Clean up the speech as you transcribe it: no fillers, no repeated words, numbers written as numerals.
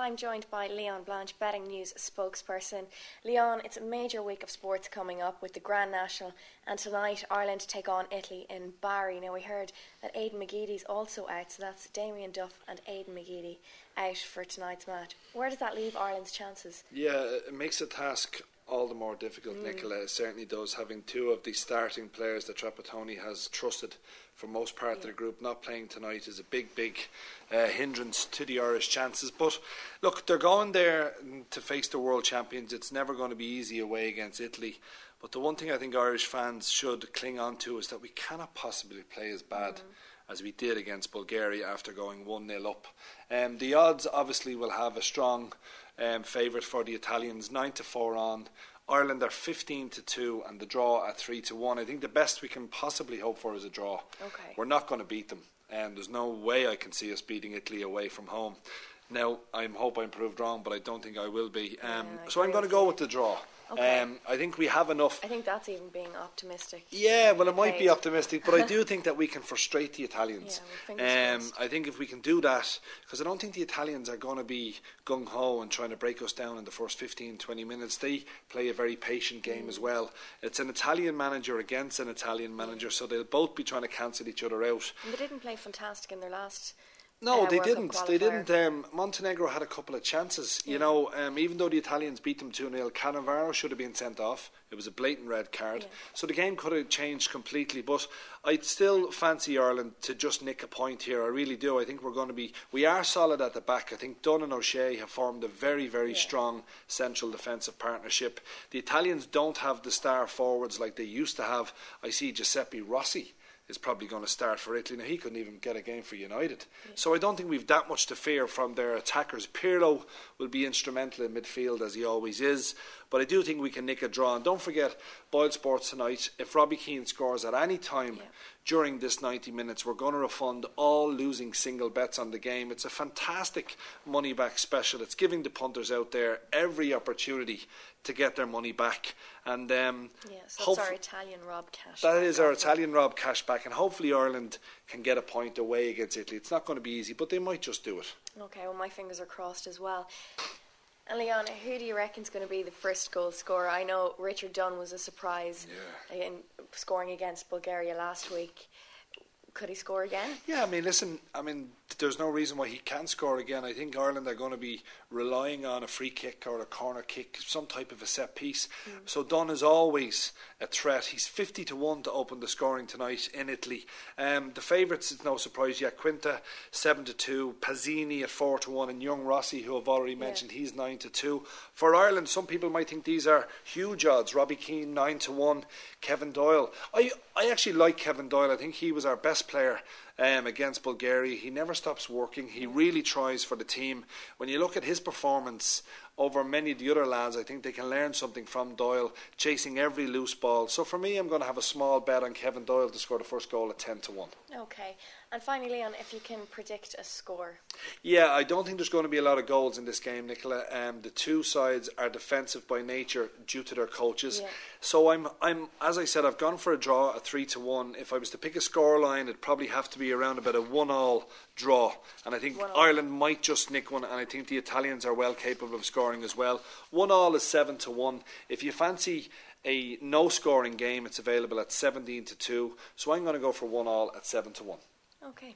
I'm joined by Leon Blanche, Betting News spokesperson. Leon, it's a major week of sports coming up with the Grand National, and tonight Ireland take on Italy in Bari. Now we heard that Aidan McGeady's also out, so that's Damien Duff and Aidan McGeady out for tonight's match. Where does that leave Ireland's chances? Yeah, it makes the task all the more difficult, Nicola. It certainly does, having two of the starting players that Trapattoni has trusted for most part of the group not playing tonight is a big hindrance to the Irish chances. But look, they're going there to face the world champions. It's never going to be easy away against Italy. But the one thing I think Irish fans should cling on to is that we cannot possibly play as bad as we did against Bulgaria after going 1-0 up. The odds obviously will have a strong favourite for the Italians, 9-4 on. Ireland are 15-2 and the draw at 3-1. I think the best we can possibly hope for is a draw. Okay. We're not going to beat them, and there's no way I can see us beating Italy away from home. Now, I hope I'm proved wrong, but I don't think I will be. So I'm going to go with the draw. Okay. I think we have enough. I think that's even being optimistic. Yeah, well, it might be optimistic, but I do think that we can frustrate the Italians. Yeah, well, fingers crossed. I think if we can do that, because I don't think the Italians are going to be gung-ho and trying to break us down in the first 15-20 minutes. They play a very patient game as well. It's an Italian manager against an Italian manager, so they'll both be trying to cancel each other out. And they didn't play fantastic in their last... No, they World didn't. Cup They qualifier. didn't. Montenegro had a couple of chances. You know, even though the Italians beat them 2-0, Cannavaro should have been sent off. It was a blatant red card. So the game could have changed completely. But I'd still fancy Ireland to just nick a point here. I really do. I think we are solid at the back. I think Dunn and O'Shea have formed a very strong central defensive partnership. The Italians don't have the star forwards like they used to have. I see Giuseppe Rossi is probably going to start for Italy. Now, he couldn't even get a game for United. So I don't think we've that much to fear from their attackers. Pirlo will be instrumental in midfield, as he always is. But I do think we can nick a draw. And don't forget, Boyle Sports tonight, if Robbie Keane scores at any time during this 90 minutes, we're going to refund all losing single bets on the game. It's a fantastic money-back special. It's giving the punters out there every opportunity to get their money back. And so it's our Italian Rob cash. That is our Italian Rob cash back, and hopefully Ireland can get a point away against Italy. It's not going to be easy, but they might just do it. Okay, well, my fingers are crossed as well. And Leon, who do you reckon is going to be the first goal scorer? I know Richard Dunn was a surprise in scoring against Bulgaria last week. Could he score again? Yeah, there's no reason why he can't score again. I think Ireland are going to be relying on a free kick or a corner kick, some type of a set piece. So Dunn is always a threat. He's 50-1 to open the scoring tonight in Italy. The favourites, it's no surprise yet. Quinta 7-2, Pazzini at 4-1, and young Rossi, who I've already mentioned, he's 9-2. For Ireland, some people might think these are huge odds. Robbie Keane 9-1, Kevin Doyle. I actually like Kevin Doyle. I think he was our best player against Bulgaria. He never stops working. He really tries for the team. When you look at his performance over many of the other lads, I think they can learn something from Doyle, chasing every loose ball. So for me, I'm going to have a small bet on Kevin Doyle to score the first goal at 10-1. Okay. And finally, Leon, if you can predict a score. Yeah, I don't think there's going to be a lot of goals in this game, Nicola. The two sides are defensive by nature due to their coaches. So I'm as I said, I've gone for a draw at 3-1. If I was to pick a scoreline, it'd probably have to be around about a 1-1 draw. And I think Ireland might just nick one, and I think the Italians are well capable of scoring as well. 1-1 is 7-1. If you fancy a no-scoring game, it's available at 17-2. So I'm going to go for 1-1 at 7-1. Okay,